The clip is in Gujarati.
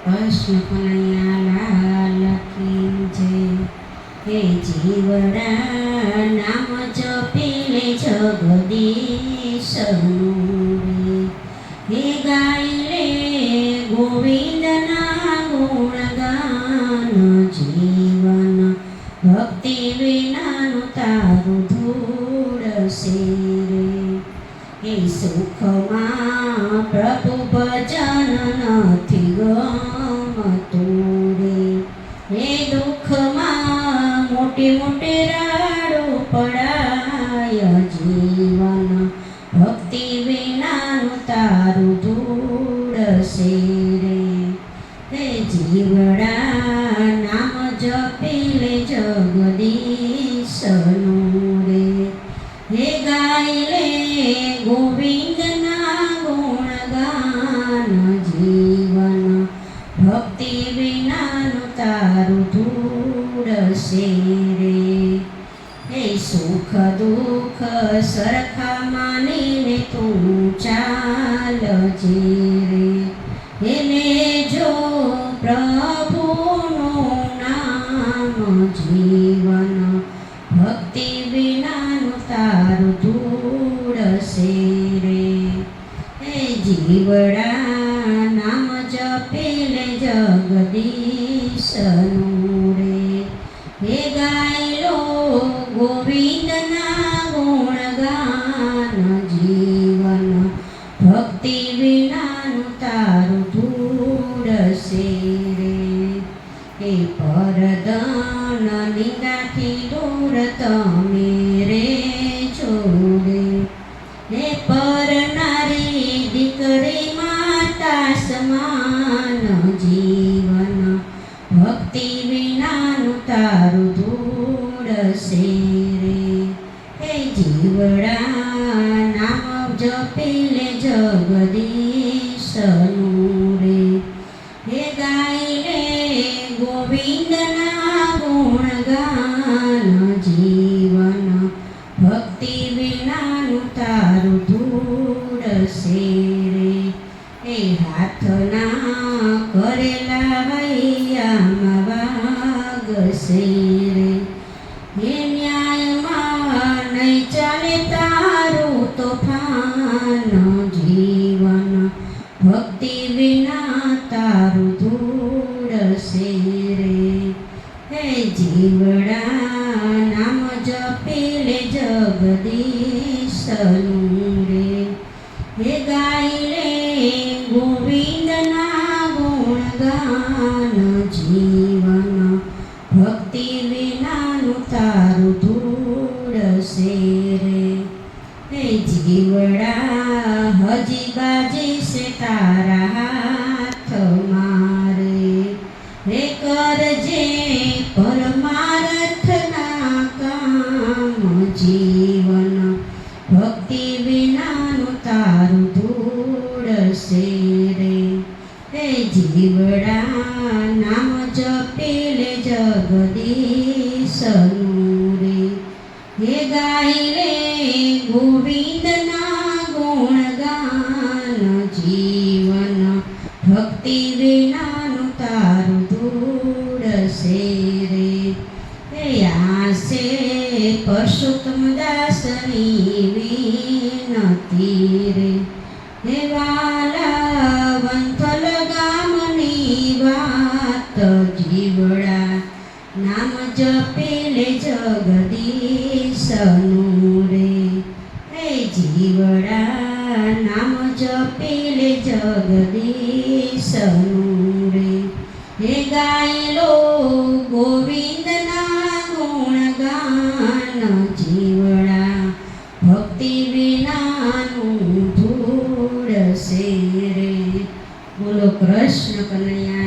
કૃષ્ણ કનૈયા લાલ કી જય। હે જીવડા નામ જપીલે જગદીશનું રે, હે ગાયલે ગોવિંદના ગુણગાન, જીવન ભક્તિ વિનાનું તારું ધૂળશે રે। હે સુખમાં પ્રભુ ભજન નથી ગમતું રે, હે દુઃખમાં મોટી મોટી રાડો પડાય, જીવન ભક્તિ વિનાનું તારું ધૂળશે રે। હે જીવડા નામ જપીલે જગદીશનું રે, હે ગાયલે ગોવિંદના ગુણગાન, જીવન ભક્તિ વિનાનું તારું ધૂળશે રે। હે સુખ દુઃખ સરખા માનીને તું ચાલજે રે, હે લેજો પ્રભુનું નામ, જીવન ભક્તિ વિનાનું તારું ધૂળશે રે। હે જીવડા નામ જપીલે જગદીશનું રે, હે ગાયલો ગોવિંદના ગુણગાન, જીવન ભક્તિ વિનાનું તારું ધૂળશે રે। હે પરધન નિંદાથી દૂર તમે રહેજો રે, હે પરનારી દીકરી માતા સમાન, જીવન ભક્તિ વિનાનું તારું ધૂળશે રે। હે જીવડા નામ જપીલે જગદીશનું રે, હે ગાયલે ગોવિંદના ગુણગાન, જીવન ભક્તિ વિનાનું તારું ધૂળશે રે। હે હાથના કરેલા હૈયામાં વાગશે રે, હે ન્યાયમાં નહીં ચાલે તારું તોફાન, જીવન ભક્તિ વિના તારું ધૂળશે રે। હે જીવડા નામ જપીલે જગદીશનું રે, હે ગાયલે ગોવિંદના ગુણગાન, જીવન ભક્તિ વિનાનું તારું ધૂળશે રે। હે જીવડા હજી બાજી છે તારા હાથમાં રે, હે કરજે પરમાર્થના કામ, જીવન ભક્તિ વિનાનું તારું ધૂળશે રે। હે જીવડા નામ જપીલે જગદીશનું રે, હે ગાયલે ગોવિંદના ગુણગાન, જીવન ભક્તિ વિનાનું તારું ધૂળશે રે। હે આસે પરસોત્તમ દાસની વિનતી રે, હે વાલા વંથલ ગામની વાત, જીવડા નામ જપીલે જગદીશનું રે, હે જીવડા નામ જપીલે જગદીશનું રે, હે ગાયલો ગોવિંદના ગુણગાન, જીવડા ભક્તિ વિનાનું ધૂળશે રે। બોલો કૃષ્ણ કનૈયા